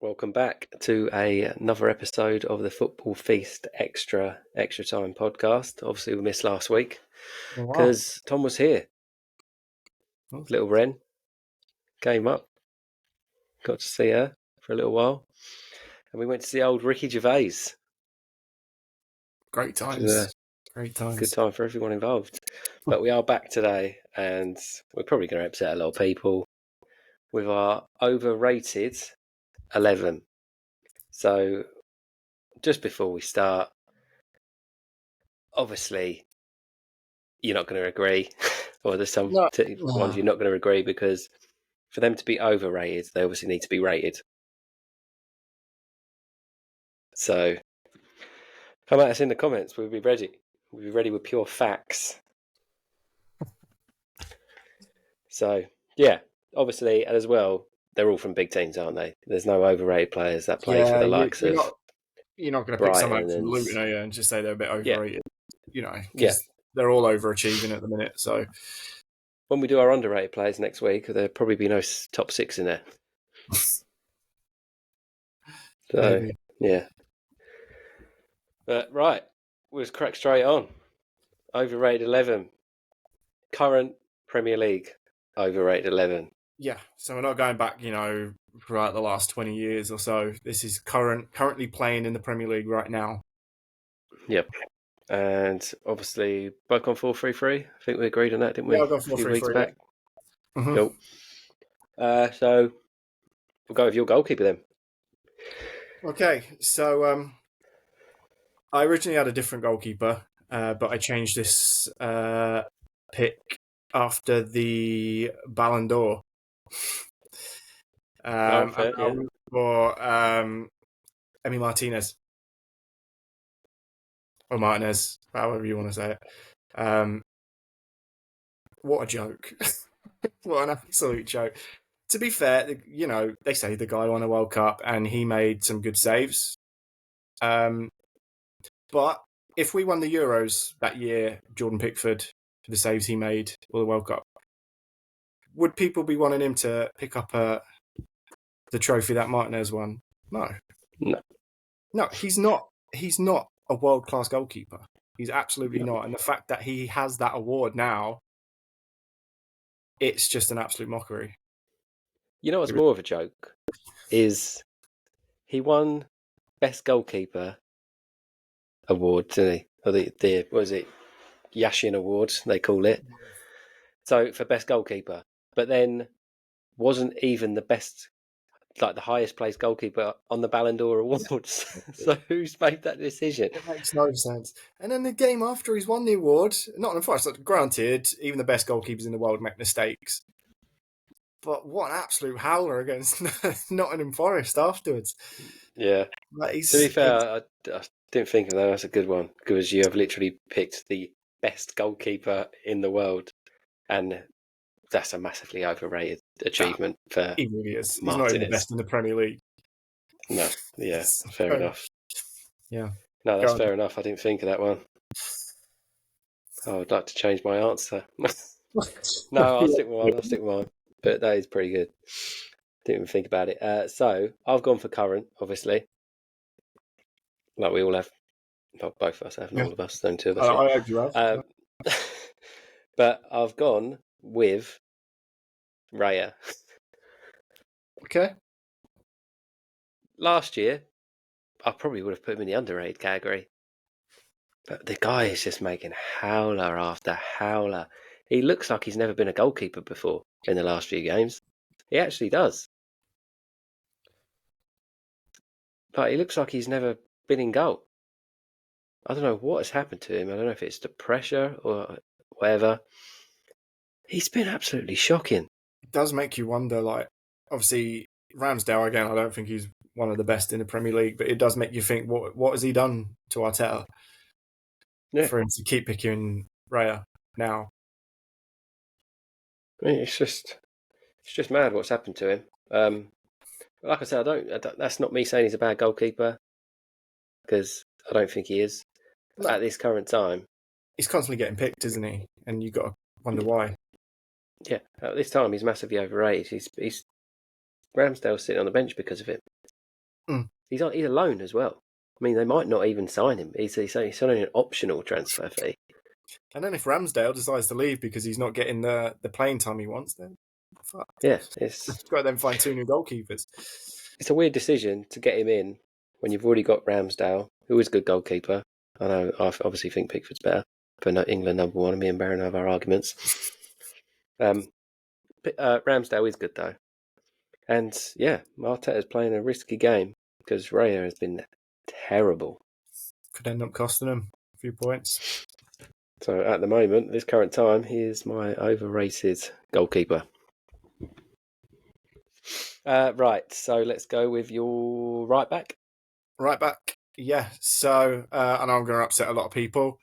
Welcome back to another episode of the Football Feast Extra Time podcast. Obviously, we missed last week because Tom was here. Little Wren came up, got to see her for a little while, and we went to see old Ricky Gervais. Great times. Great times. Good time for everyone involved. But we are back today, and we're probably going to upset a lot of people with our overrated 11. So, just before we start, obviously, you're not going to agree, or there's some ones you're not going to agree, because for them to be overrated, they obviously need to be rated. So, come at us in the comments. We'll be ready. We'll be ready with pure facts. So, yeah, obviously, and as well, they're all from big teams, aren't they? There's no overrated players that play for the likes of. You're not going to pick someone from Luton, are you, and just say they're a bit overrated. Yeah. Because they're all overachieving at the minute. So, when we do our underrated players next week, there'll probably be no top six in there. So, maybe. Yeah. But right, we'll just crack straight on. Overrated 11. Current Premier League overrated 11. Yeah, so we're not going back, throughout the last 20 years or so. This is currently playing in the Premier League right now. Yep. And obviously, both on 4-3-3. I think we agreed on that, didn't we? Yeah, I've got 4-3-3 back. Yeah. Mm-hmm. Cool. So we'll go with your goalkeeper then. Okay, so I originally had a different goalkeeper, but I changed this pick after the Ballon d'Or. For Emi Martinez. Or Martinez, however you want to say it. What a joke. What an absolute joke. To be fair, they say the guy won a World Cup and he made some good saves. But if we won the Euros that year, Jordan Pickford, for the saves he made for the World Cup, would people be wanting him to pick up the trophy that Martinez won? No. No, he's not. He's not a world-class goalkeeper. He's absolutely not. And the fact that he has that award now, it's just an absolute mockery. You know what's more of a joke? Is he won Best Goalkeeper award, didn't he? Or the what was it? Yashin Award, they call it. So for Best Goalkeeper. But then wasn't even the best, like the highest placed goalkeeper on the Ballon d'Or awards. So who's made that decision? It makes no sense. And then the game after he's won the award, Nottingham Forest, granted, even the best goalkeepers in the world make mistakes. But what an absolute howler against Nottingham Forest afterwards. Yeah. To be fair, I didn't think of that. That's a good one, because you have literally picked the best goalkeeper in the world, and that's a massively overrated achievement for he really is. Martinez. He's not even the best in the Premier League. No, yeah, fair enough. Yeah. No, that's fair enough. I didn't think of that one. I'd like to change my answer. No, I'll stick with mine. But that is pretty good. Didn't even think about it. So I've gone for current, obviously. Like we all have. Well, both of us have, not all of us. Only two of us. I hope you have. But I've gone with Raya. Okay. Last year, I probably would have put him in the underrated category. But the guy is just making howler after howler. He looks like he's never been a goalkeeper before in the last few games. He actually does. But he looks like he's never been in goal. I don't know what has happened to him. I don't know if it's the pressure or whatever. He's been absolutely shocking. It does make you wonder, obviously, Ramsdale, again, I don't think he's one of the best in the Premier League, but it does make you think, what has he done to Arteta for him to keep picking Raya now? I mean, it's just mad what's happened to him. Like I said, that's not me saying he's a bad goalkeeper, because I don't think he is at this current time. He's constantly getting picked, isn't he? And you've got to wonder why. Yeah, at this time he's massively overrated. He's Ramsdale's sitting on the bench because of it. He's on loan as well. I mean, they might not even sign him. He's only an optional transfer fee. And then if Ramsdale decides to leave because he's not getting the playing time he wants, then fuck. Yeah, It's got to then find 2 new goalkeepers. it's a weird decision to get him in when you've already got Ramsdale, who is a good goalkeeper. I know I obviously think Pickford's better for England number one, and me and Baron have our arguments. Ramsdale is good though. And yeah, Arteta's playing a risky game because Raya has been terrible. Could end up costing him a few points. So at the moment, this current time, he is my overrated goalkeeper. Right, so let's go with your right back. Right back, yeah. So I know I'm going to upset a lot of people,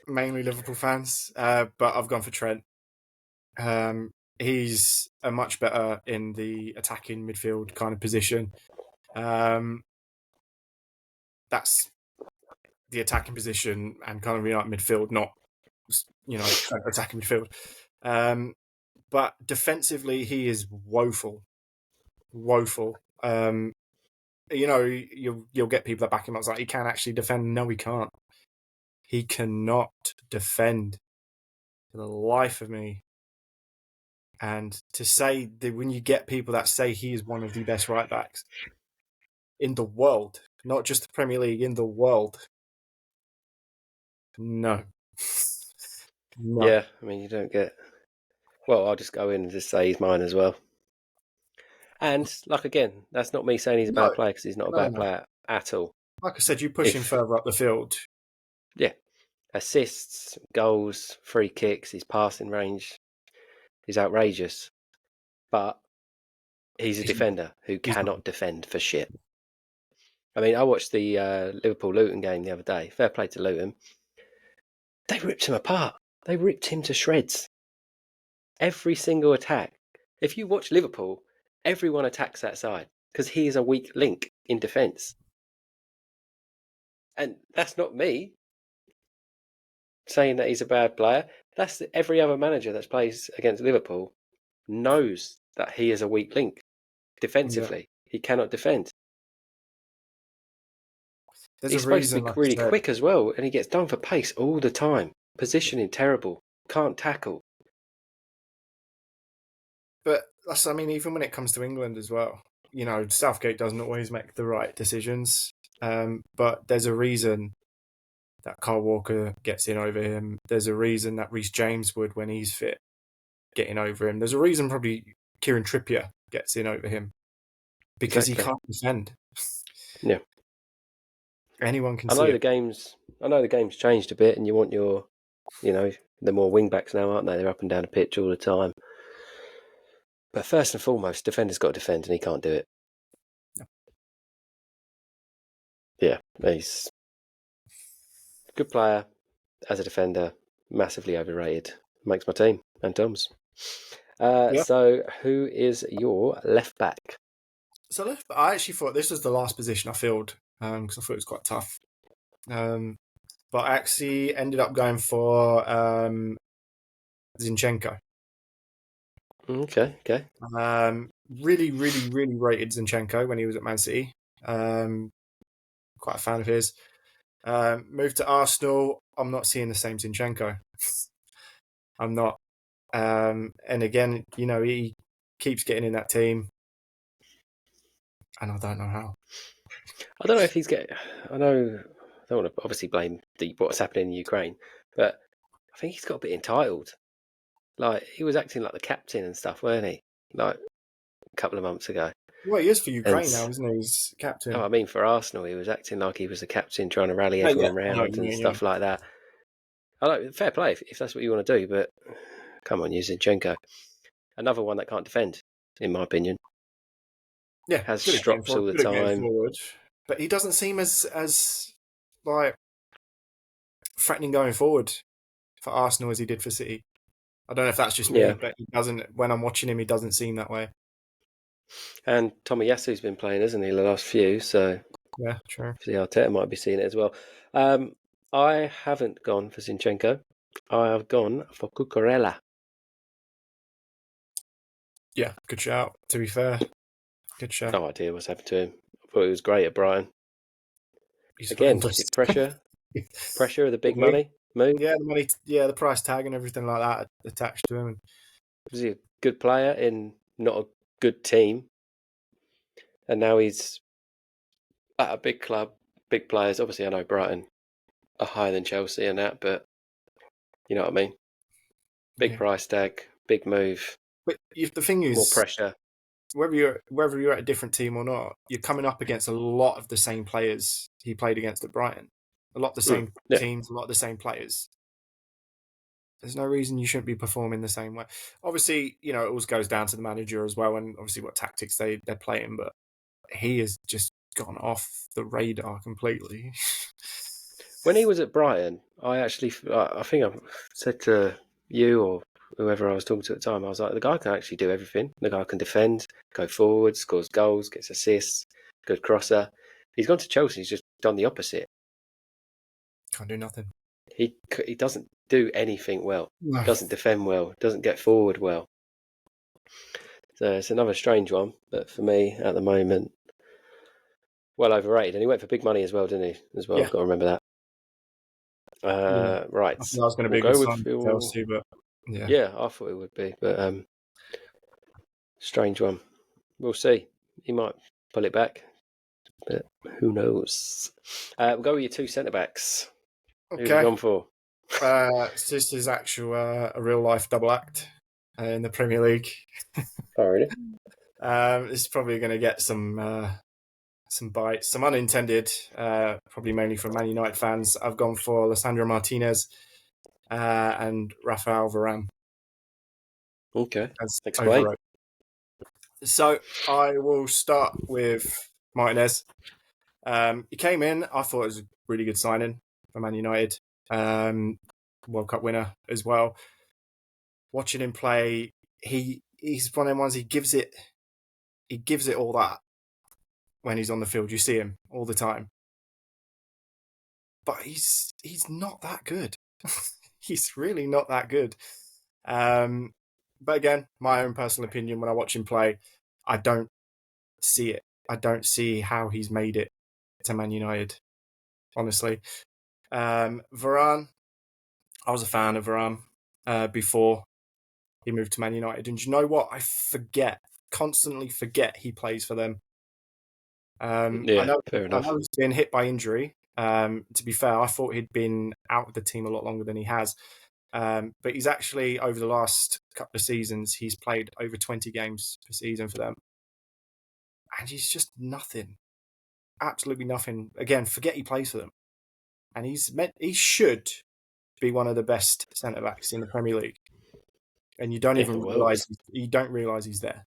mainly Liverpool fans, but I've gone for Trent. He's a much better in the attacking midfield kind of position. That's the attacking position and kind of midfield, not attacking midfield. But defensively, he is woeful. You'll get people that back him up. It's like, he can actually defend. No, he can't. He cannot defend for the life of me. And to say that when you get people that say he is one of the best right backs in the world, not just the Premier League, in the world, no. Yeah, I mean, you don't get... Well, I'll just go in and just say he's mine as well. And, again, that's not me saying he's a bad player, because he's not a bad player at all. Like I said, you push him further up the field. Yeah. Assists, goals, free kicks, his passing range is outrageous. But he's a defender who cannot defend for shit. I mean, I watched the Liverpool-Luton game the other day. Fair play to Luton. They ripped him apart. They ripped him to shreds. Every single attack. If you watch Liverpool, everyone attacks that side because he is a weak link in defence. And that's not me saying that he's a bad player. That's every other manager that plays against Liverpool knows that he is a weak link defensively. Yeah. He cannot defend. He's supposed to be really quick as well, and he gets done for pace all the time. Positioning terrible. Can't tackle. But even when it comes to England as well, Southgate doesn't always make the right decisions. But there's a reason that Kyle Walker gets in over him. There's a reason that Reece James would when he's fit, getting over him. There's a reason probably Kieran Trippier gets in over him because he can't defend. Yeah. Anyone can see I know it. the game's changed a bit, and you want your, they're more wing backs now, aren't they? They're up and down the pitch all the time. But first and foremost, defender's got to defend, and he can't do it. No. Yeah, he's a good player as a defender, massively overrated. Makes my team, and Tom's. So, who is your left back? So, I actually thought this was the last position I filled because I thought it was quite tough. But I actually ended up going for Zinchenko. Okay. Really, really, really rated Zinchenko when he was at Man City. Quite a fan of his. Moved to Arsenal. I'm not seeing the same Zinchenko. I'm not. And again, he keeps getting in that team. And I don't know how. I don't know if he's getting... I don't want to obviously blame what's happening in Ukraine, but I think he's got a bit entitled. He was acting like the captain and stuff, weren't he? A couple of months ago. Well, he is for Ukraine now, isn't he? He's captain. Oh, I mean, for Arsenal, he was acting like he was the captain, trying to rally everyone around and stuff like that. Fair play if that's what you want to do, but come on, Zinchenko. Another one that can't defend, in my opinion. Yeah, has strops all the time. Forward, but he doesn't seem as threatening going forward for Arsenal as he did for City. I don't know if that's just me, but he doesn't. When I'm watching him, he doesn't seem that way. And Tomiyasu's been playing, hasn't he, the last few? So yeah, true. See, Arteta might be seeing it as well. I haven't gone for Zinchenko. I have gone for Cucurella. Yeah, good shout. To be fair, Good show. No idea what's happened to him. I thought he was great at Brighton. He's Again, horrendous. is it pressure of the big money move? Yeah, the money. Yeah, the price tag and everything like that attached to him. Was he a good player in not a good team? And now he's at a big club, big players. Obviously, I know Brighton are higher than Chelsea and that, but you know what I mean? Big price tag, big move. But the thing is, more pressure. Whether you're at a different team or not, you're coming up against a lot of the same players he played against at Brighton. A lot of the same teams, a lot of the same players. There's no reason you shouldn't be performing the same way. Obviously, it always goes down to the manager as well, and obviously what tactics they're playing. But he has just gone off the radar completely. When he was at Brighton, I think I said to you or whoever I was talking to at the time, I was like, the guy can actually do everything. The guy can defend, go forward, scores goals, gets assists, good crosser. He's gone to Chelsea, he's just done the opposite. Can't do nothing. He doesn't do anything well. No. Doesn't defend well. Doesn't get forward well. So it's another strange one. But for me, at the moment, well overrated. And he went for big money as well, didn't he? As well, Yeah. I've got to remember that. Right. I thought that was going to be a good sign for Chelsea, but yeah, I thought it would be, but strange one. We'll see. He might pull it back, but who knows? We'll go with your two centre backs. Okay. Who have you gone for? This is actual a real life double act in the Premier League. Oh, really? This is probably going to get some bites, some unintended, probably mainly from Man United fans. I've gone for Lisandro Martinez and Rafael Varane. Okay, explain. Overrated. So I will start with Martinez. He came in. I thought it was a really good signing for Man United. World Cup winner as well. Watching him play, he's one of them ones. He gives it all that when he's on the field. You see him all the time, but he's not that good. He's really not that good. But again, my own personal opinion, when I watch him play, I don't see it. I don't see how he's made it to Man United, honestly. Varane, I was a fan of Varane before he moved to Man United. And you know what? I constantly forget he plays for them. I know he's been hit by injury. To be fair, I thought he'd been out of the team a lot longer than he has. But he's actually, over the last couple of seasons, he's played over 20 games per season for them. And he's just nothing. Absolutely nothing. Again, forget he plays for them. And he should be one of the best centre-backs in the Premier League. And you don't even realise he's there.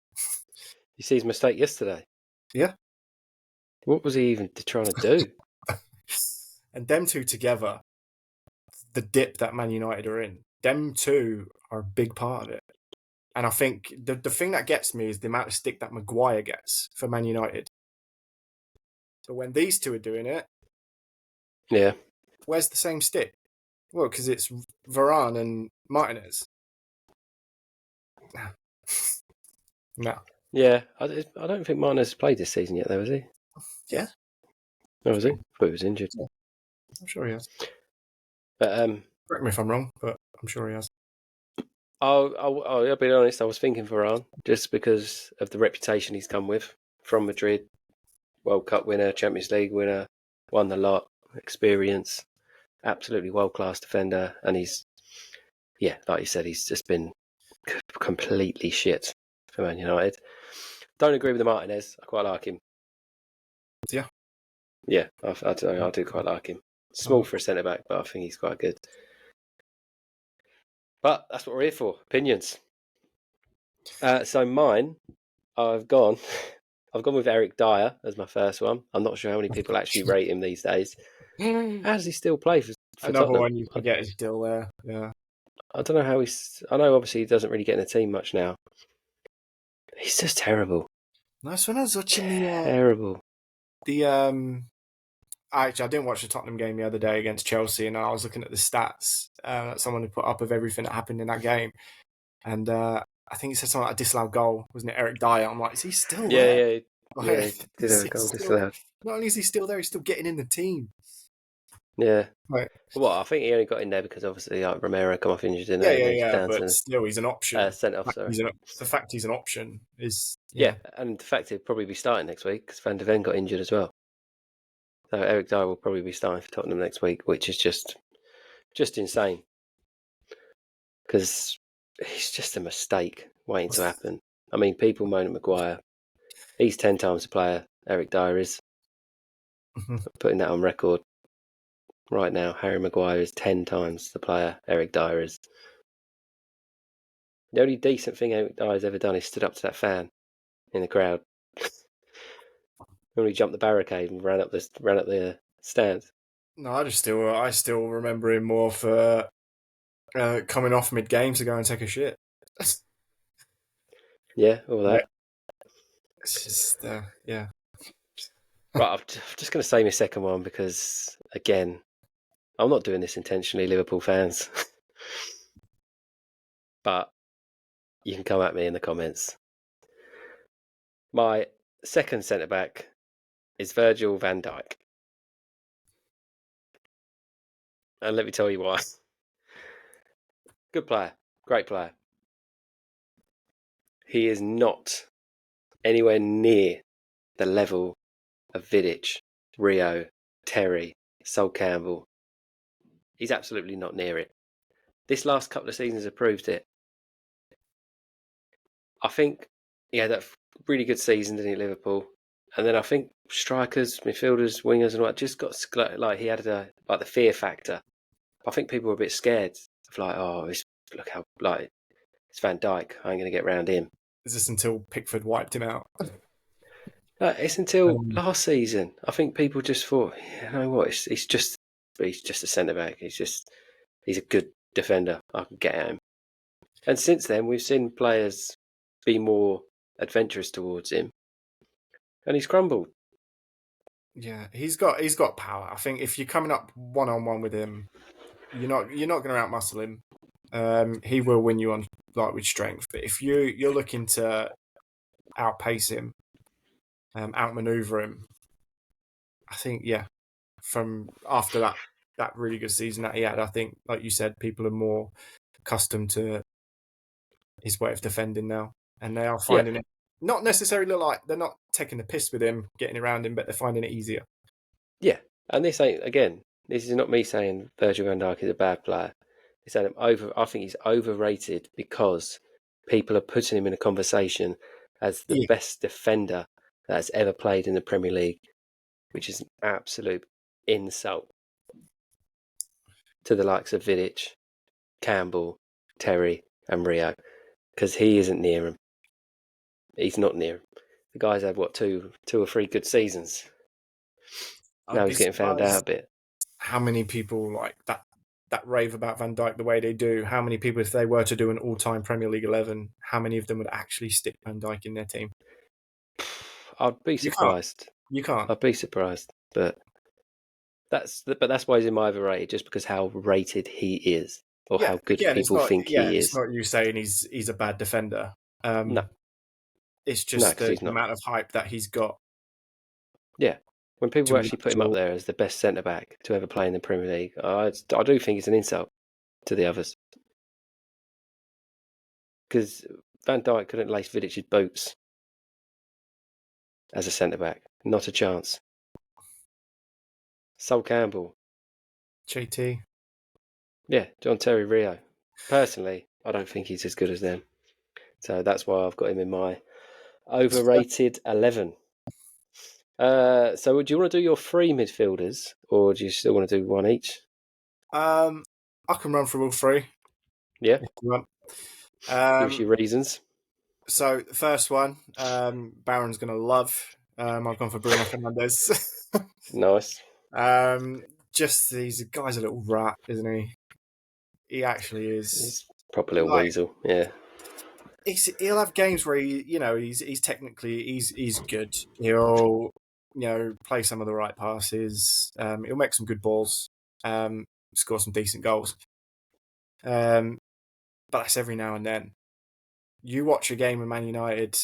You see his mistake yesterday? Yeah. What was he even trying to do? And them two together, the dip that Man United are in, them two are a big part of it. And I think the thing that gets me is the amount of stick that Maguire gets for Man United. So when these two are doing it, yeah, where's the same stick? Well, because it's Varane and Martinez. No. Yeah, I don't think Martinez has played this season yet, though, has he? Yeah. Oh, was he? I thought he was injured. Yeah. I'm sure he has. But correct me if I'm wrong, but I'm sure he has. I'll be honest. I was thinking Varane just because of the reputation he's come with from Madrid, World Cup winner, Champions League winner, won the lot, experience, absolutely world class defender, and he's, like you said, he's just been completely shit for Man United. Don't agree with the Martinez. I quite like him. Yeah. Yeah, I do quite like him. Small for a centre back, but I think he's quite good. But that's what we're here for. Opinions. So mine, I've gone with Eric Dyer as my first one. I'm not sure how many people actually rate him these days. How does he still play for Another Tottenham? one you forget is still there. Yeah. I don't know how I know obviously he doesn't really get in the team much now. He's just terrible. Nice when I was watching terrible. Actually, I didn't watch the Tottenham game the other day against Chelsea, and I was looking at the stats that someone had put up of everything that happened in that game. And I think it said something like a disallowed goal, wasn't it? Eric Dyer. I'm like, is he still there? Yeah. Yeah, he did have a goal disallowed. Not only is he still there, he's still getting in the team. Yeah. Right. Well, I think he only got in there because obviously Romero come off injured, didn't he? And he's down But to still, he's an option. sent off. Sorry. The fact he's an option is Yeah, and the fact he'll probably be starting next week because Van de Ven got injured as well. So Eric Dyer will probably be starting for Tottenham next week, which is just insane because it's just a mistake waiting to happen. I mean, people moan at Maguire. He's 10 times the player Eric Dyer is. Putting that on record right now. Harry Maguire is 10 times the player Eric Dyer is. The only decent thing Eric Dyer's ever done is stood up to that fan in the crowd. When he jumped the barricade and ran up the stands. No, I still remember him more for coming off mid game to go and take a shit. Yeah, all that. It's just yeah. Right, I'm just going to say my second one because, again, I'm not doing this intentionally, Liverpool fans. But you can come at me in the comments. My second centre-back is Virgil van Dijk. And let me tell you why. Good player. Great player. He is not anywhere near the level of Vidic, Rio, Terry, Sol Campbell. He's absolutely not near it. This last couple of seasons have proved it. I think he had that really good season, didn't he, Liverpool? And then I think strikers, midfielders, wingers, and all that just got like he had the fear factor. I think people were a bit scared of look how it's Van Dijk. I ain't going to get round him. Is this until Pickford wiped him out? It's until last season. I think people just thought, you know what? He's just a centre back. He's a good defender. I can get at him. And since then, we've seen players be more adventurous towards him, and he's crumbled. Yeah, he's got power. I think if you're coming up 1-on-1 with him, you're not going to outmuscle him. He will win you on with strength. But if you're looking to outpace him, outmaneuver him, I think from after that really good season that he had, I think, like you said, people are more accustomed to his way of defending now, and they are finding it not necessarily like they're not taking the piss with him, getting around him, but they're finding it easier. Yeah, and this is not me saying Virgil van Dijk is a bad player. It's that I think he's overrated because people are putting him in a conversation as the best defender that has ever played in the Premier League, which is an absolute insult to the likes of Vidic, Campbell, Terry, and Rio, because he isn't near him. He's not near him. The guy's had two or three good seasons. Now he's getting found out a bit. How many people like that rave about Van Dijk the way they do? How many people, if they were to do an all-time Premier League 11, how many of them would actually stick Van Dijk in their team? I'd be surprised. You can't. I'd be surprised, but that's why he's in my overrated, just because how rated he is, or how good people think he is. It's not you saying he's a bad defender. No, it's just the amount of hype that he's got. Yeah, when people actually put him up there as the best centre back to ever play in the Premier League, I do think it's an insult to the others, because Van Dijk couldn't lace Vidic's boots as a centre back. Not a chance. Sol Campbell. JT. Yeah, John Terry Rio. Personally, I don't think he's as good as them. So that's why I've got him in my overrated 11. So do you want to do your three midfielders, or do you still want to do one each? I can run through all three. Yeah. If you want. Gives you reasons. So the first one, Baron's going to love. I've gone for Bruno Fernandes. Nice. He's a guy's a little rat, isn't he? He actually is. He's a proper little weasel. Yeah. He'll have games where he's technically he's good. He'll play some of the right passes. He'll make some good balls. Score some decent goals. But that's every now and then. You watch a game with Man United,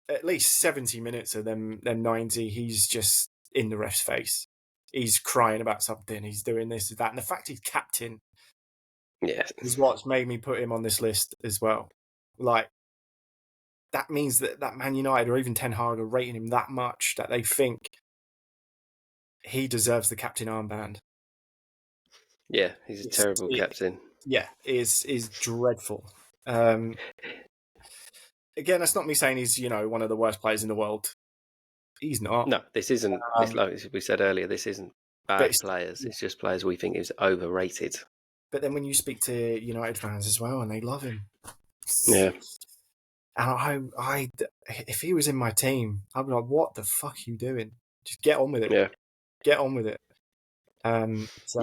at least 70 minutes of them 90, he's just in the ref's face. He's crying about something. He's doing this, that. And the fact he's captain is what's made me put him on this list as well. Like, that means that Man United or even Ten Hag are rating him that much that they think he deserves the captain armband. Yeah, he's a terrible captain. Yeah, is dreadful. Again, that's not me saying he's one of the worst players in the world. He's not. No, this isn't. It's like we said earlier. This isn't bad players. It's just players we think is overrated. But then when you speak to United fans as well, and they love him. Yeah. And I if he was in my team, I'd be like, "What the fuck are you doing? Just get on with it. Yeah. Get on with it." So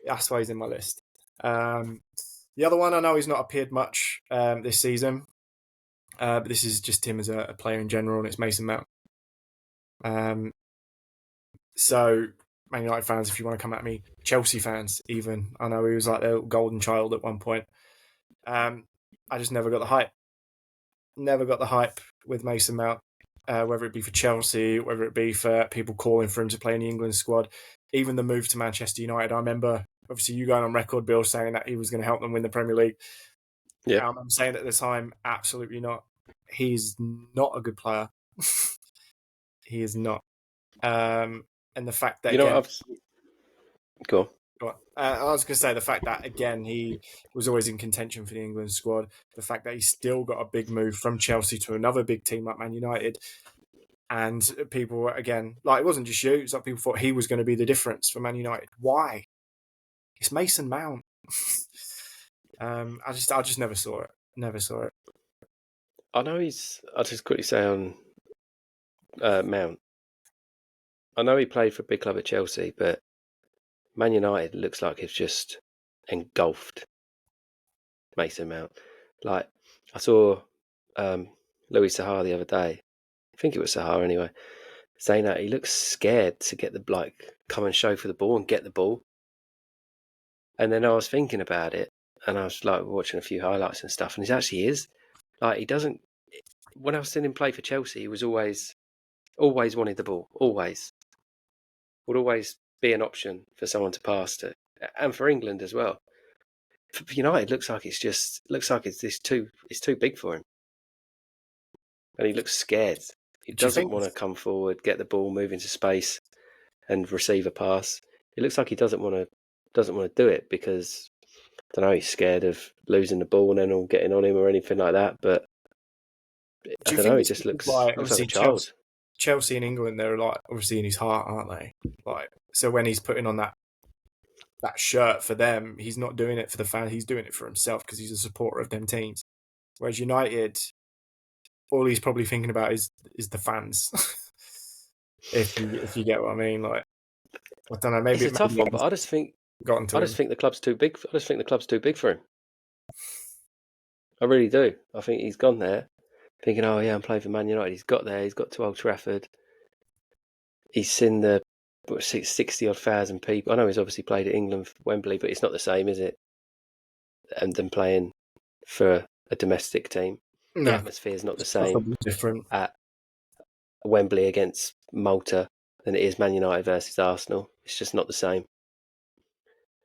that's why he's in my list. The other one, I know he's not appeared much this season, but this is just him as a player in general, and it's Mason Mount. So, Man United fans, if you want to come at me, Chelsea fans even, I know he was like their golden child at one point. I just never got the hype. Never got the hype with Mason Mount, whether it be for Chelsea, whether it be for people calling for him to play in the England squad. Even the move to Manchester United, I remember, obviously, you going on record, Bill, saying that he was going to help them win the Premier League. Yeah. I'm saying at the time, absolutely not. He's not a good player. He is not. And the fact that Go on. I was going to say the fact that, again, he was always in contention for the England squad. The fact that he still got a big move from Chelsea to another big team like Man United. And people, again, like, it wasn't just you. It's like people thought he was going to be the difference for Man United. Why? It's Mason Mount. I just never saw it. Never saw it. I know I'll just quickly say on Mount. I know he played for a big club at Chelsea, but Man United looks like it's just engulfed Mason Mount. Like, I saw Louis Sahar the other day. I think it was Sahar anyway, saying that he looks scared to get come and show for the ball and get the ball. And then I was thinking about it, and I was like watching a few highlights and stuff, and he actually is. Like, he doesn't. When I was seeing him play for Chelsea, he was always wanted the ball. Always would always be an option for someone to pass to, and for England as well. For United, looks like it's too big for him, and he looks scared. He doesn't want to come forward, get the ball, move into space, and receive a pass. It looks like he doesn't want to do it because, I don't know, he's scared of losing the ball and then all getting on him or anything like that. But I don't know. He just looks like a child. Chelsea and England, they're like obviously in his heart, aren't they? Like, so when he's putting on that shirt for them, he's not doing it for the fan. He's doing it for himself because he's a supporter of them teams. Whereas United, all he's probably thinking about is the fans. if you get what I mean, like, I don't know. Maybe it's a tough one, but I just think the club's too big. I just think the club's too big for him. I really do. I think he's gone there thinking, oh yeah, I'm playing for Man United. He's got there. He's got to Old Trafford. He's seen the 60-odd thousand people. I know he's obviously played at England, Wembley, but it's not the same, is it? And then playing for a domestic team. No. The atmosphere is not the same different at Wembley against Malta than it is Man United versus Arsenal. It's just not the same.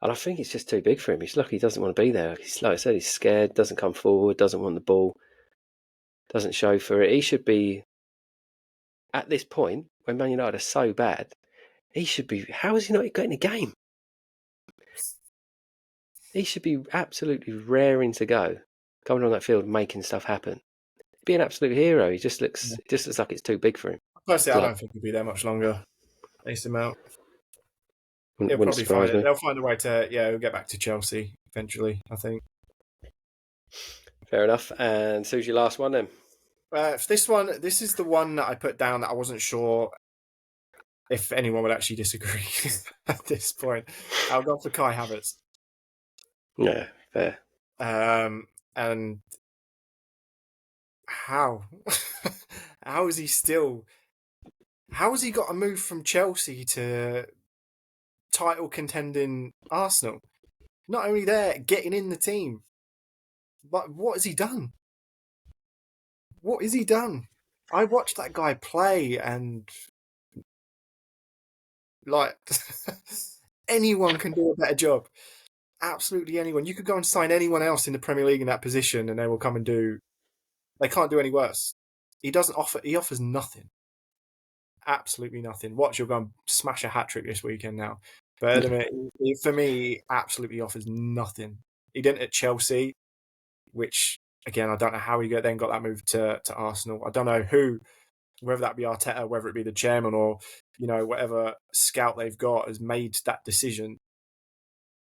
And I think it's just too big for him. He's lucky he doesn't want to be there. He's, like I said, he's scared, doesn't come forward, doesn't want the ball, doesn't show for it. He should be, at this point, when Man United are so bad, he should be, how is he not getting a game? He should be absolutely raring to go, coming on that field, making stuff happen. He'd be an absolute hero. He just looks like it's too big for him. Personally, I don't think he'll be there much longer. Mason Mount. Wouldn't surprise me. They'll find a way to, he'll get back to Chelsea eventually, I think. Fair enough. And so who's your last one then? For this one, this is the one that I put down that I wasn't sure if anyone would actually disagree at this point. I'll go for Kai Havertz. Yeah, fair. And how? How has he got a move from Chelsea to title contending Arsenal? Not only there, getting in the team, but what has he done? What has he done? I watched that guy play, and like anyone can do a better job. Absolutely anyone. You could go and sign anyone else in the Premier League in that position, and they will come and do. They can't do any worse. He doesn't offer. He offers nothing. Absolutely nothing. Watch, you'll go and smash a hat trick this weekend now. But for me, he absolutely offers nothing. He didn't at Chelsea, which again I don't know how he then got that move to Arsenal. I don't know who, whether that be Arteta, whether it be the chairman, or whatever scout they've got has made that decision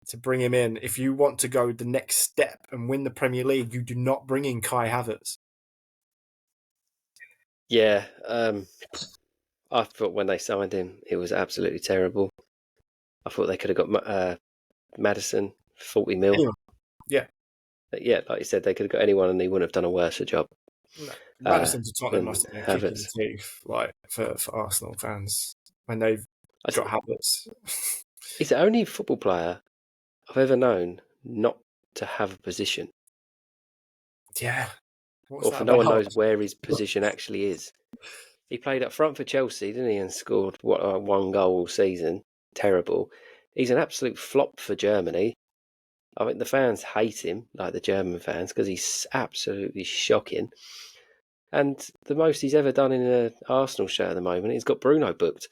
to bring him in. If you want to go the next step and win the Premier League, you do not bring in Kai Havertz. Yeah, I thought when they signed him, it was absolutely terrible. I thought they could have got Maddison, 40 mil. Anyone. Yeah. Yeah, like you said, they could have got anyone and he wouldn't have done a worse job. No. Maddison to Tottenham than must have been a kick in Havertz. the teeth, like for Arsenal fans when they've got Havertz. He's the only football player I've ever known not to have a position. Yeah. Or for no one knows where his position actually is. He played up front for Chelsea, didn't he, and scored one goal all season. Terrible. He's an absolute flop for Germany. I think the fans hate him, like the German fans, because he's absolutely shocking. And the most he's ever done in an Arsenal shirt at the moment, he's got Bruno booked.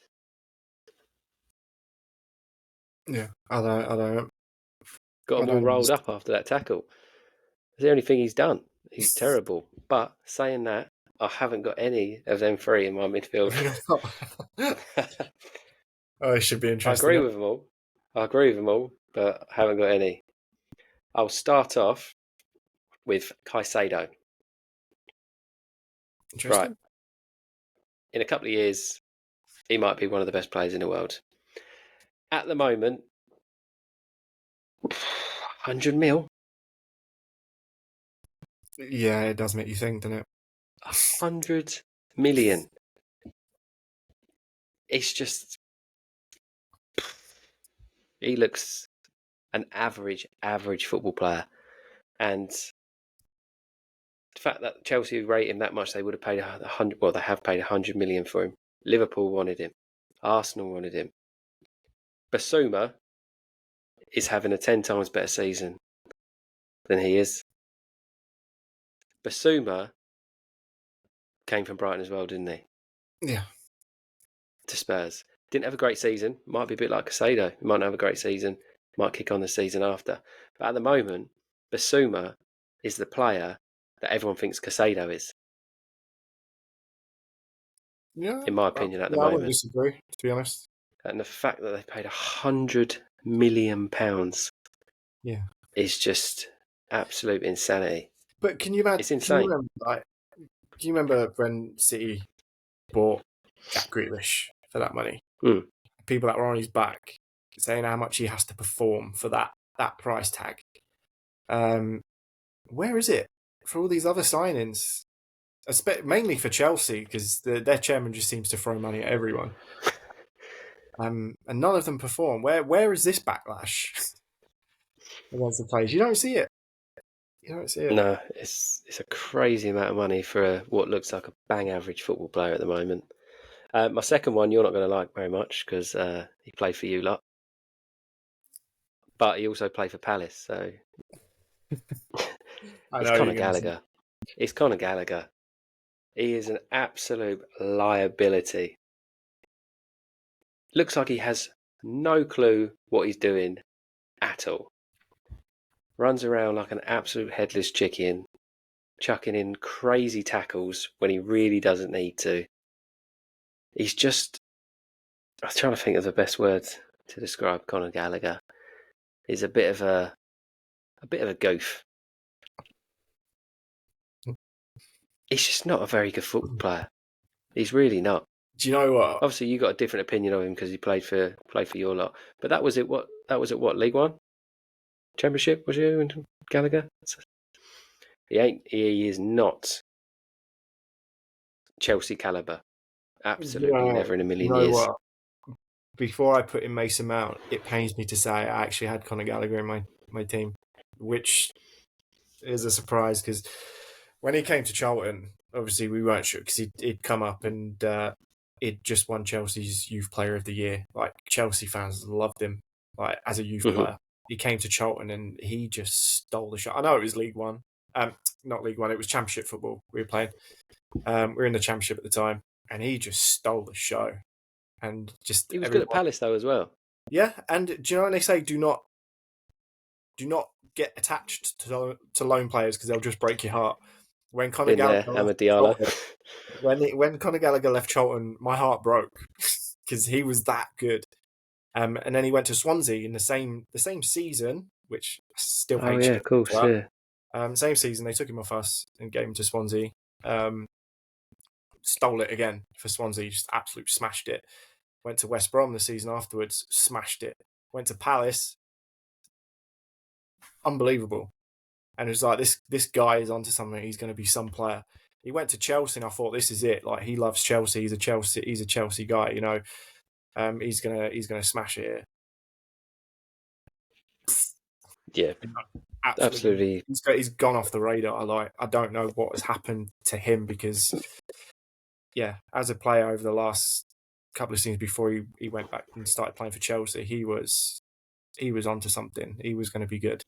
Yeah, I don't. Got them all rolled up after that tackle. It's the only thing he's done. He's terrible. But saying that, I haven't got any of them three in my midfield. Oh, it should be interesting. I agree with them all, but I haven't got any. I'll start off with Caicedo. Interesting. Right. In a couple of years, he might be one of the best players in the world. At the moment, 100 mil. Yeah, it does make you think, doesn't it? 100 million. It's just... He looks an average football player. And the fact that Chelsea rate him that much, they would have paid 100. Well, they have paid 100 million for him. Liverpool wanted him. Arsenal wanted him. Basuma is having a 10 times better season than he is. Basuma came from Brighton as well, didn't he? Yeah. To Spurs. Didn't have a great season. Might be a bit like Caicedo. He might not have a great season. Might kick on the season after. But at the moment, Basuma is the player that everyone thinks Caicedo is. Yeah. In my opinion, at the I moment. wouldn't disagree, to be honest. And the fact that they paid £100 million is just absolute insanity. But can you imagine? It's insane. Do you remember when City bought Jack Grealish for that money? Mm. People that were on his back saying how much he has to perform for that price tag. Where is it for all these other signings? Mainly for Chelsea, because their chairman just seems to throw money at everyone. And none of them perform. Where is this backlash against the players? You don't see it. No, it's a crazy amount of money for what looks like a bang average football player at the moment. My second one you're not going to like very much because he played for you lot. But he also played for Palace, so... It's Conor Gallagher. It's Conor Gallagher. He is an absolute liability. Looks like he has no clue what he's doing at all. Runs around like an absolute headless chicken, chucking in crazy tackles when he really doesn't need to. He's just... I'm trying to think of the best words to describe Conor Gallagher. He's a bit of a goof. He's just not a very good football player. He's really not. Do you know what? Obviously, you got a different opinion of him because he played for your lot. But that was it. What League One, Championship was you and Gallagher? He is not Chelsea caliber. Absolutely never in a million years. What? Before I put in Mason Mount, it pains me to say I actually had Conor Gallagher in my team, which is a surprise because when he came to Charlton, obviously we weren't sure because he'd come up and he'd just won Chelsea's Youth Player of the Year. Like Chelsea fans loved him, like as a youth player. He came to Charlton and he just stole the show. I know it was League One, not League One. It was Championship football we were playing. We were in the Championship at the time, and he just stole the show. And just He was good at Palace though as well. Yeah, and do you know when they say do not get attached to loan players because they'll just break your heart? When Conor Gallagher left Charlton, when Conor Gallagher left Charlton, my heart broke because he was that good. And then he went to Swansea in the same season, which I still hate. Oh yeah, of course, yeah. Same season, they took him off us and gave him to Swansea. Stole it again for Swansea, just absolutely smashed it. Went to West Brom the season afterwards, smashed it. Went to Palace, unbelievable. And it was like, this guy is onto something. He's going to be some player. He went to Chelsea, and I thought, this is it. Like, he loves Chelsea. He's a Chelsea guy. You know, he's gonna smash it here. Yeah, absolutely. He's gone off the radar. Like, I don't know what has happened to him because, yeah, as a player over the last couple of seasons before he went back and started playing for Chelsea, he was onto something. He was going to be good,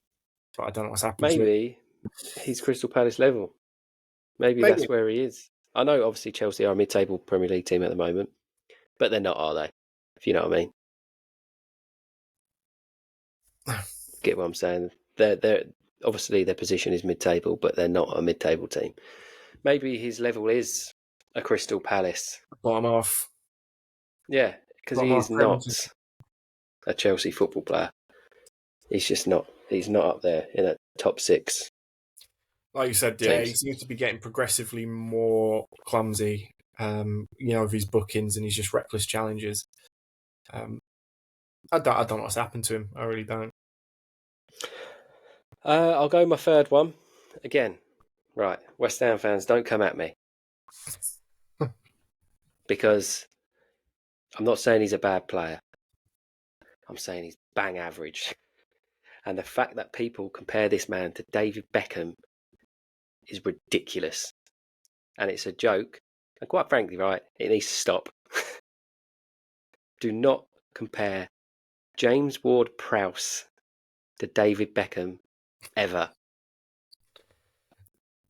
but I don't know what's happened. Maybe he's Crystal Palace level. Maybe that's where he is. I know, obviously, Chelsea are a mid-table Premier League team at the moment, but they're not, are they? If you know what I mean. Get what I'm saying? They're obviously their position is mid-table, but they're not a mid-table team. Maybe his level is a Crystal Palace. Bottom half. Yeah, because he is not a Chelsea football player. He's just not. He's not up there in a top six. Like you said, yeah, he seems to be getting progressively more clumsy, with his bookings and his just reckless challenges. I don't know what's happened to him. I really don't. I'll go my third one. Again, right, West Ham fans, don't come at me. Because I'm not saying he's a bad player. I'm saying he's bang average. And the fact that people compare this man to David Beckham is ridiculous. And it's a joke. And quite frankly, right, it needs to stop. Do not compare James Ward-Prowse to David Beckham ever.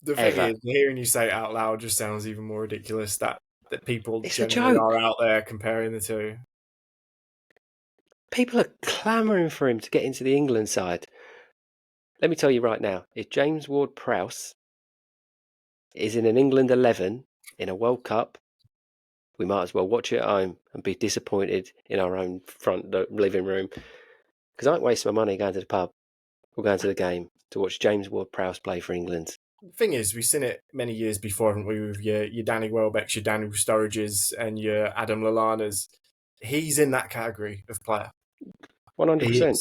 The thing is, hearing you say it out loud just sounds even more ridiculous that people generally are out there comparing the two. People are clamouring for him to get into the England side. Let me tell you right now, if James Ward-Prowse is in an England 11 in a World Cup, we might as well watch it at home and be disappointed in our own front living room. Because I ain't wasting my money going to the pub or going to the game to watch James Ward-Prowse play for England. The thing is, we've seen it many years before, haven't we, with your Danny Welbecks, your Daniel Sturridges, and your Adam Lallanas. He's in that category of player. 100%.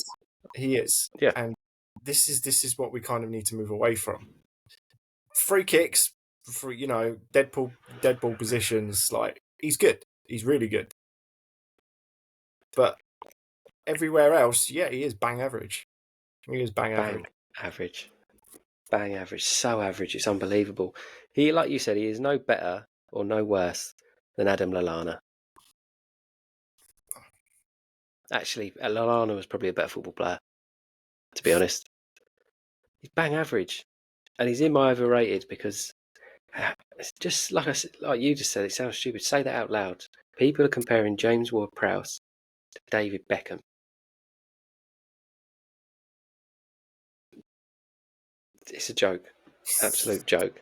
He is. Yeah. And this is what we kind of need to move away from. Free kicks, for Deadpool positions, like, he's good. He's really good. But everywhere else, yeah, he is bang average. He is bang average. Bang average. So average, it's unbelievable. He, like you said, he is no better or no worse than Adam Lallana. Actually, Lallana was probably a better football player, to be honest. He's bang average. And he's in my overrated because it's just like you just said, it sounds stupid. Say that out loud. People are comparing James Ward-Prowse to David Beckham. It's a joke. Absolute joke.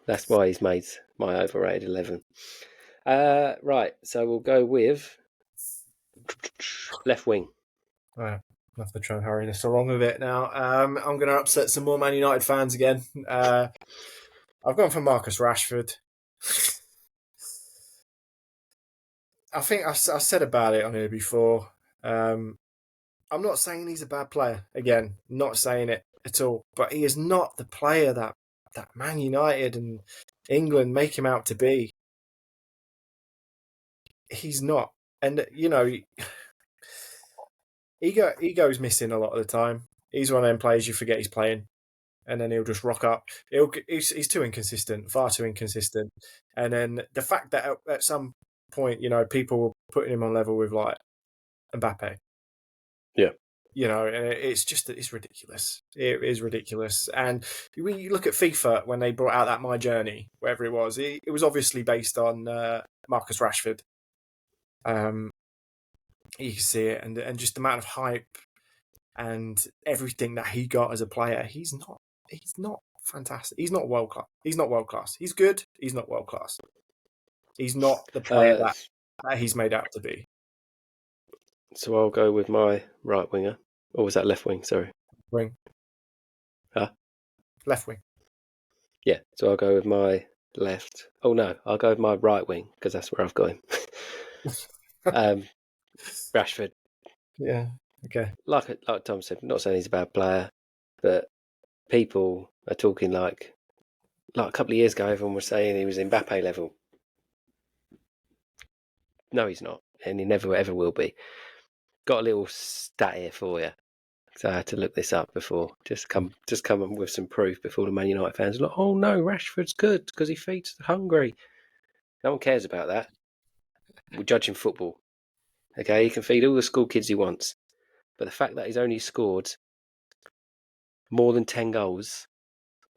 That's why he's made my overrated 11. Right, so we'll go with left wing. Right. I have to try and hurry this along a bit now. I'm going to upset some more Man United fans again. I've gone for Marcus Rashford. I think I said about it on here before. I'm not saying he's a bad player. Again, not saying it at all. But he is not the player that Man United and England make him out to be. He's not. And, Ego's missing a lot of the time. He's one of them players you forget he's playing. and then he'll just rock up. He's too inconsistent, far too inconsistent. And then the fact that at some point, people were putting him on level with like Mbappe. Yeah. And it's ridiculous. It is ridiculous. And when you look at FIFA when they brought out that My Journey, wherever it was obviously based on Marcus Rashford. You can see it, and just the amount of hype and everything that he got as a player. He's not fantastic. He's not world class. He's not world class. He's good. He's not world class. He's not the player that he's made out to be. So I'll go with my right winger. Or was that left wing? Sorry. Wing. Huh? Left wing. Yeah, so I'll go with my left. Oh no, I'll go with my right wing because that's where I've got him. Rashford. Yeah. Okay. Like Tom said, not saying he's a bad player, but people are talking like a couple of years ago, everyone was saying he was Mbappe level. No, he's not, and he never ever will be. Got a little stat here for you. So I had to look this up before, just come up with some proof before the Man United fans are like, oh no, Rashford's good because he feeds the hungry. No one cares about that. We're judging football. Okay, he can feed all the school kids he wants. But the fact that he's only scored more than 10 goals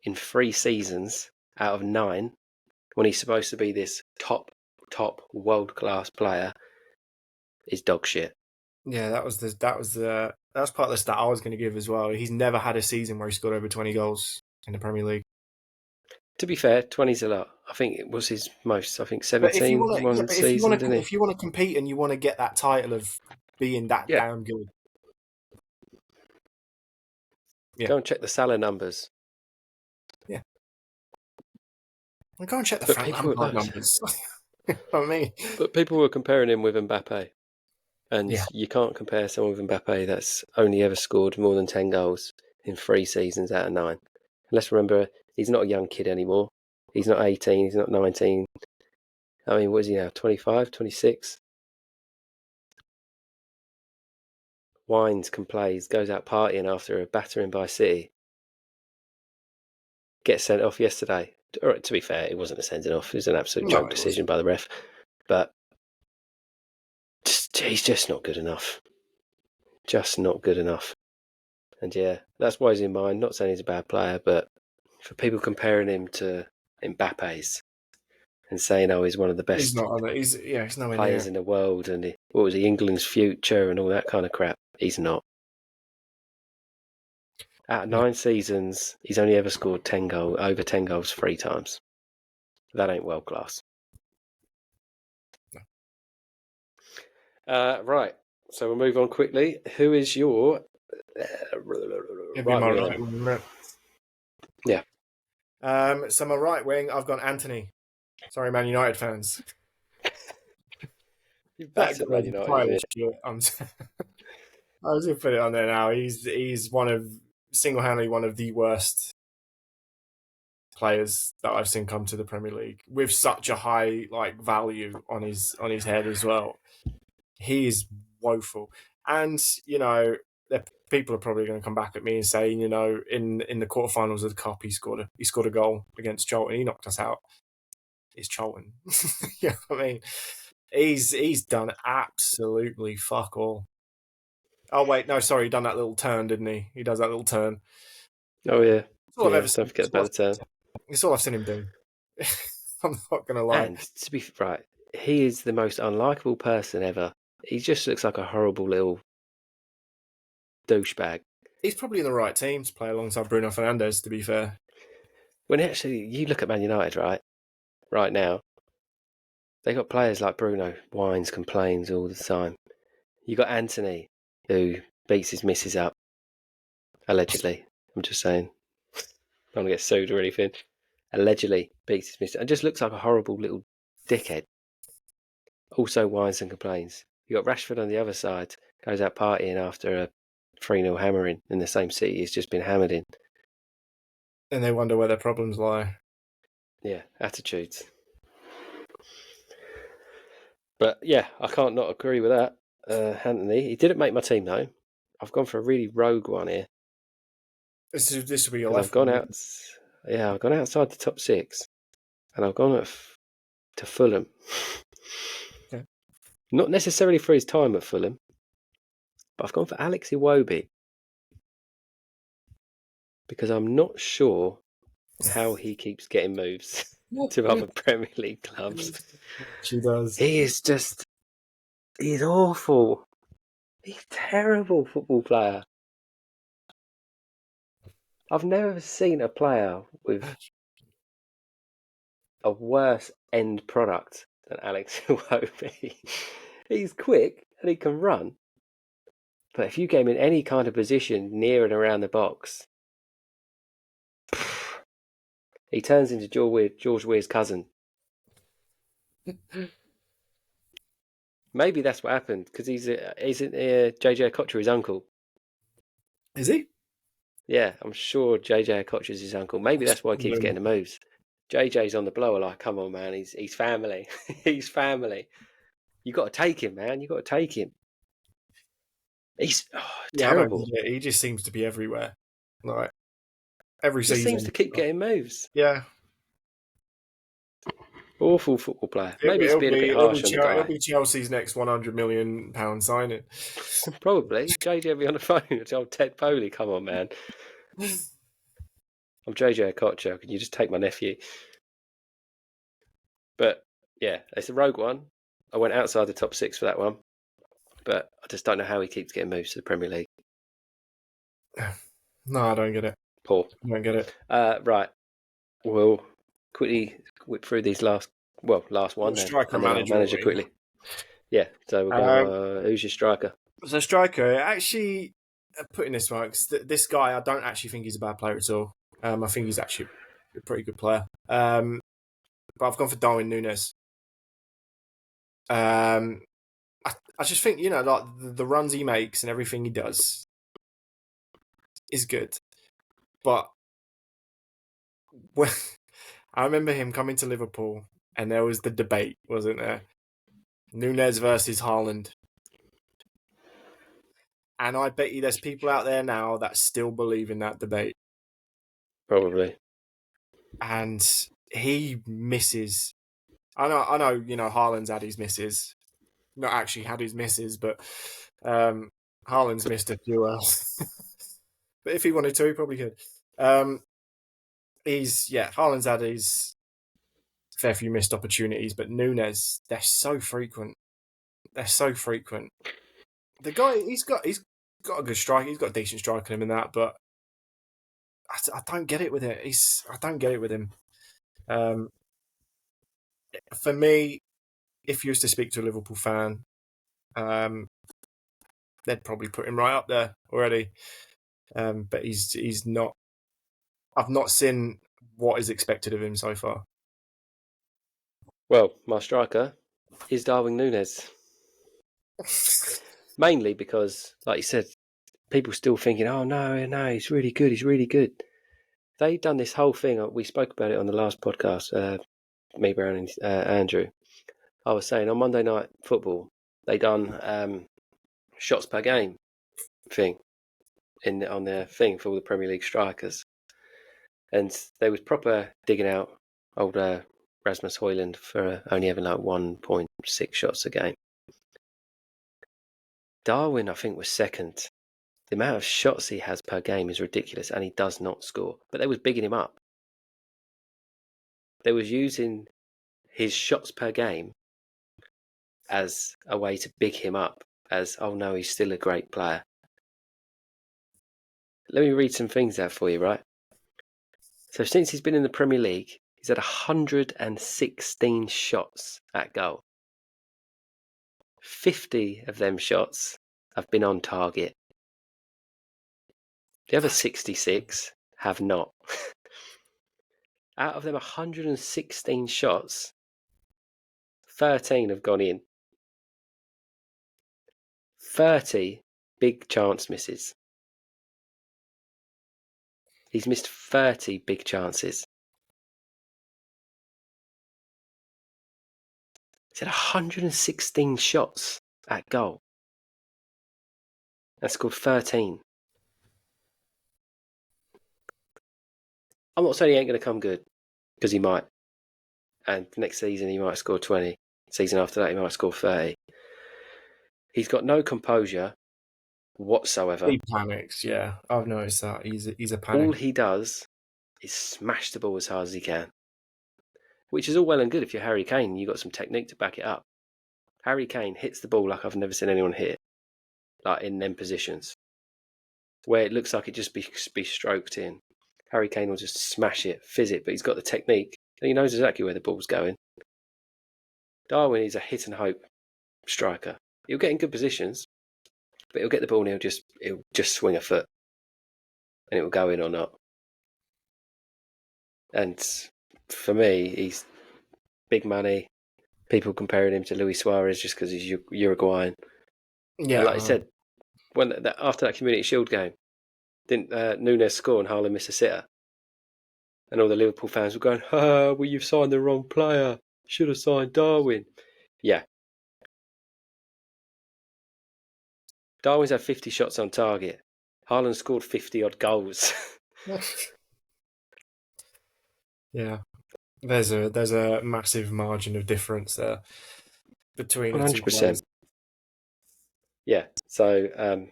in 3 seasons out of 9, when he's supposed to be this top world-class player, is dog shit. Yeah, that was part of the stat I was going to give as well. He's never had a season where he scored over 20 goals in the Premier League. To be fair, 20's a lot. I think it was his most. I think 17 but if you want didn't he? if you want to compete and you want to get that title of being that damn good, go and check the Salah numbers. Yeah, go and check the Frank Lampard numbers. I mean, but people were comparing him with Mbappe, and you can't compare someone with Mbappe that's only ever scored more than 10 goals in 3 seasons out of 9. And let's remember, he's not a young kid anymore. He's not 18. He's not 19. I mean, what is he now? 25, 26? Whines, complains, goes out partying after a battering by City. Gets sent off yesterday. To be fair, it wasn't a sending off. It was an absolute joke decision by the ref. But he's just not good enough. Just not good enough. And yeah, that's why he's in mine. Not saying he's a bad player, but for people comparing him to Mbappe's and saying, oh, he's one of the best players in the world, and what was he, England's future and all that kind of crap. He's not. Out of 9 seasons, he's only ever scored over 10 goals 3 times. That ain't world class. Right, so we'll move on quickly. Who is your right wing? Yeah. So my right wing, I've gone Anthony. Sorry, Man United fans. You've battered Man United. I was going to put it on there now. He's single-handedly one of the worst players that I've seen come to the Premier League with such a high value on his head as well. He is woeful, and people are probably going to come back at me and say, in the quarterfinals of the Cup, he scored a goal against Charlton. He knocked us out. It's Charlton. You know what I mean? He's done absolutely fuck all. Oh wait, no, sorry, he done that little turn, didn't he? He does that little turn. Oh yeah. Don't forget about the turn. It's all I've seen him do. I'm not gonna lie. And to be right, he is the most unlikable person ever. He just looks like a horrible little douchebag. He's probably in the right team to play alongside Bruno Fernandes, to be fair. When actually you look at Man United, right now, they got players like Bruno, whines, complains all the time. You got Anthony, who beats his missus up, allegedly. I'm just saying. I don't want to get sued or anything. Allegedly beats his missus and just looks like a horrible little dickhead. Also whines and complains. You got Rashford on the other side, goes out partying after a 3-0 hammering in the same city he's just been hammered in. And they wonder where their problems lie. Yeah, attitudes. But yeah, I can't not agree with that. Anthony, he didn't make my team though. I've gone for a really rogue one here. This will be your because left. I've gone out. Yeah, I've gone outside the top 6, and I've gone to Fulham. Okay. Not necessarily for his time at Fulham, but I've gone for Alex Iwobi because I'm not sure how he keeps getting moves to other Premier League clubs. She does. He's awful. He's a terrible football player. I've never seen a player with a worse end product than Alex Iwobi. He's quick and he can run, but if you get him in any kind of position near and around the box, he turns into George Weir's cousin. Maybe that's what happened because isn't JJ Okocha his uncle? Is he? Yeah, I'm sure JJ Okocha is his uncle. Maybe that's why he keeps getting the moves. JJ's on the blower like, come on, man, he's family. He's family. You got to take him, man. You got to take him. He's terrible. He just seems to be everywhere. Like every Just season. seems to keep getting moves. Yeah. Awful football player. Maybe it's being a bit harsh on the guy. It'll be Chelsea's next £100 million signing. Probably. JJ will be on the phone and tell Ted Foley, come on, man. I'm JJ Okocha. Can you just take my nephew? But yeah, it's a rogue one. I went outside the top 6 for that one. But I just don't know how he keeps getting moves to the Premier League. No, I don't get it. Poor. I don't get it. Right. We'll quickly whip through these last one then. Striker and then manager quickly. Yeah, so we'll go, who's your striker? So striker, actually, putting this one, this guy, I don't actually think he's a bad player at all. I think he's actually a pretty good player. But I've gone for Darwin Núñez. I just think, like the runs he makes and everything he does is good. But when, I remember him coming to Liverpool and there was the debate, wasn't there? Núñez versus Haaland. And I bet you there's people out there now that still believe in that debate. Probably. And he misses. I know, Haaland's had his misses. Not actually had his misses, but Haaland's missed a few else. But if he wanted to, he probably could. Haaland's had his fair few missed opportunities, but Núñez, they're so frequent. The guy, he's got a good strike. He's got a decent strike on him in that, but I don't get it with it. I don't get it with him. For me, if you used to speak to a Liverpool fan, they'd probably put him right up there already. But he's not. I've not seen what is expected of him so far. Well, my striker is Darwin Núñez. Mainly because, like you said, people still thinking, oh, no, he's really good. They've done this whole thing. We spoke about it on the last podcast, me, Brown, and Andrew. I was saying on Monday Night Football, they done shots per game thing on their thing for all the Premier League strikers. And they was proper digging out old Rasmus Højlund for only having like 1.6 shots a game. Darwin, I think, was second. The amount of shots he has per game is ridiculous, and he does not score. But they was bigging him up. They was using his shots per game as a way to big him up, as, oh no, he's still a great player. Let me read some things out for you, right? So since he's been in the Premier League, he's had 116 shots at goal. 50 of them shots have been on target. The other 66 have not. Out of them 116 shots, 13 have gone in. 30 big chance misses. He's missed 30 big chances. He's had 116 shots at goal. That's scored 13. I'm not saying he ain't going to come good, because he might. And next season he might score 20. Season after that he might score 30. He's got no composure whatsoever. He panics, yeah. I've noticed that. He's a panic. All he does is smash the ball as hard as he can. Which is all well and good if you're Harry Kane. You've got some technique to back it up. Harry Kane hits the ball like I've never seen anyone hit. Like in them positions. Where it looks like it just be stroked in. Harry Kane will just smash it, fizz it, but he's got the technique. And he knows exactly where the ball's going. Darwin is a hit and hope striker. He'll get in good positions, but he'll get the ball and he'll just swing a foot. And it will go in or not. And for me, he's big money. People comparing him to Luis Suarez just because he's Uruguayan. Yeah. And like I said, after that Community Shield game, didn't Nunes score and Haaland miss a sitter? And all the Liverpool fans were going, well, you've signed the wrong player. Should have signed Darwin. Yeah. Darwin's had 50 shots on target. Haaland scored 50-odd goals. Yeah. There's a massive margin of difference there between 100%. The two players. Yeah. So,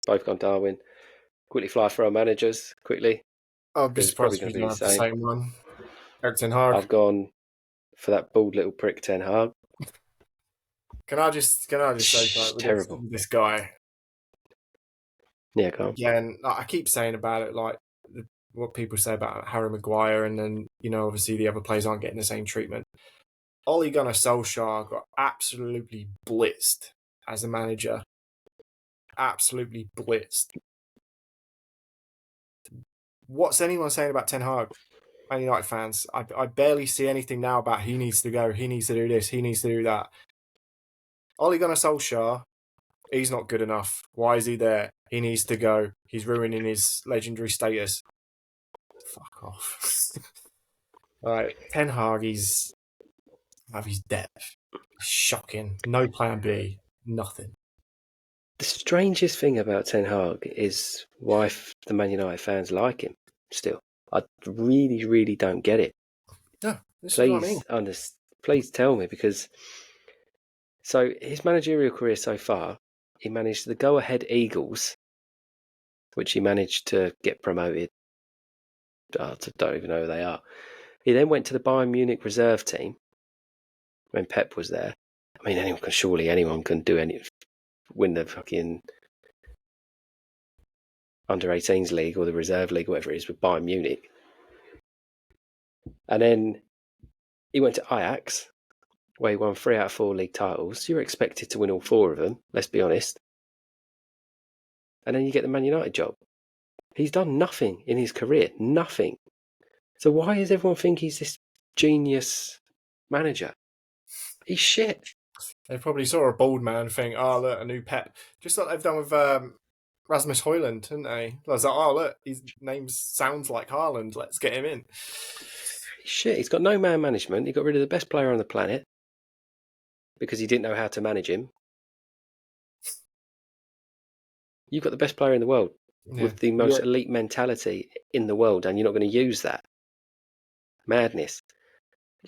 both gone Darwin. Quickly fly for our managers, quickly. I'll be surprised if we don't have the same one. Ten Hag. I've gone for that bald little prick Ten Hag. Can I just say terrible. This guy? Yeah, go on. Again, I keep saying about it, like what people say about Harry Maguire, and then obviously the other players aren't getting the same treatment. Ole Gunnar Solskjaer got absolutely blitzed as a manager. Absolutely blitzed. What's anyone saying about Ten Hag? Man United fans, I barely see anything now about he needs to go, he needs to do this, he needs to do that. Ole Gunnar Solskjaer, he's not good enough. Why is he there? He needs to go. He's ruining his legendary status. Fuck off. Right, Ten Hag, he's depth. Shocking. No plan B. Nothing. The strangest thing about Ten Hag is why the Man United fans like him still. I really, really don't get it. No, this is what I mean. Please tell me, because so his managerial career so far, he managed the go-ahead Eagles, which he managed to get promoted. I don't even know who they are. He then went to the Bayern Munich reserve team when Pep was there. I mean, anyone can win the fucking under-18s league or the reserve league, whatever it is, with Bayern Munich. And then he went to Ajax, where he won 3 out of 4 league titles. You're expected to win all 4 of them, let's be honest. And then you get the Man United job. He's done nothing in his career, nothing. So why does everyone think he's this genius manager? He's shit. They probably saw a bald man and think, oh, look, a new Pep. Just like they've done with Rasmus Højlund, didn't they? I was like, oh, look, his name sounds like Haaland. Let's get him in. He's shit. He's got no man management. He got rid of the best player on the planet because he didn't know how to manage him. You've got the best player in the world with the most elite mentality in the world, and you're not going to use that. Madness.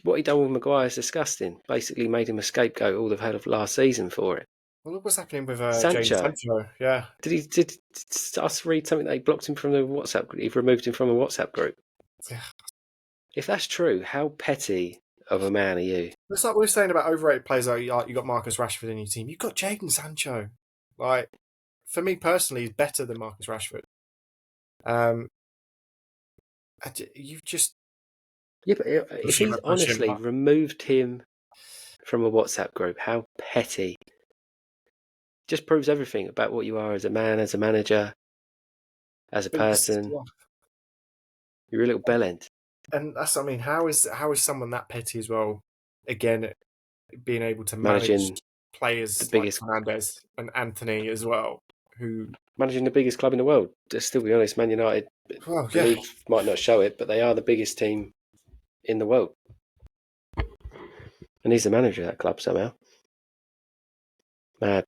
What he done with Maguire is disgusting. Basically made him a scapegoat all they've had of last season for it. Well, look what's happening with Sancho. Yeah. Did us read something that he blocked him from the WhatsApp group? He removed him from a WhatsApp group. Yeah. If that's true, how petty of a man are you? It's like we were saying about overrated players. Like you got Marcus Rashford in your team. You've got Jadon Sancho. Like, for me personally, he's better than Marcus Rashford. You've just... Yeah, but if he's honestly removed him from a WhatsApp group, how petty. Just proves everything about what you are as a man, as a manager, as a person. You're a little bellend. And that's, I mean, how is someone that petty as well? Again, being able to manage players like Fernandes and Anthony as well, who managing the biggest club in the world. To still be honest, Man United might not show it, but they are the biggest team in the world. And he's the manager of that club somehow. Mad.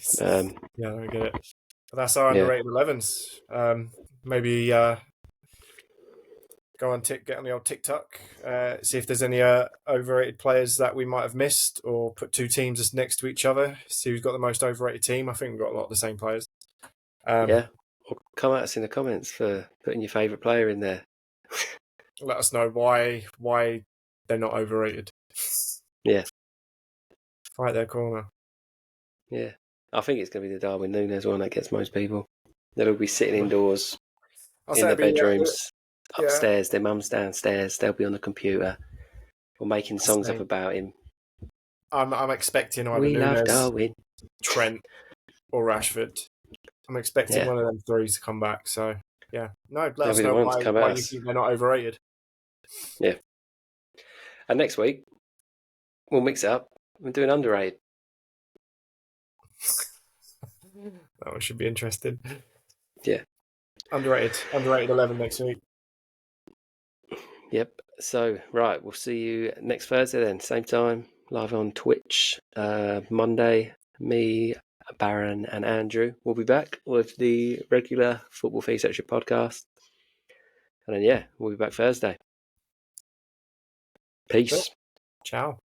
Yeah, I get it. But that's our underrated 11s. Maybe Go on, get on the old TikTok. See if there's any overrated players that we might have missed, or put two teams next to each other. See who's got the most overrated team. I think we've got a lot of the same players. Yeah. Or come at us in the comments for putting your favourite player in there. Let us know why they're not overrated. Yeah. Right there, corner. Yeah. I think it's going to be the Darwin Núñez one that gets most people. They'll be sitting indoors in their bedrooms, upstairs, their mum's downstairs. They'll be on the computer or making songs up about him. I'm expecting either We love Núñez, Darwin, Trent, or Rashford. I'm expecting one of them three to come back. So yeah, no, let us know why you think they're not overrated. Yeah. And next week we'll mix it up. We're doing underrated. That one should be interesting. Yeah. Underrated 11 next week. Yep. So, right, we'll see you next Thursday then. Same time, live on Twitch. Monday, me, Baron and Andrew will be back with the regular Football Fee Section podcast. And then, yeah, we'll be back Thursday. Peace. Ciao.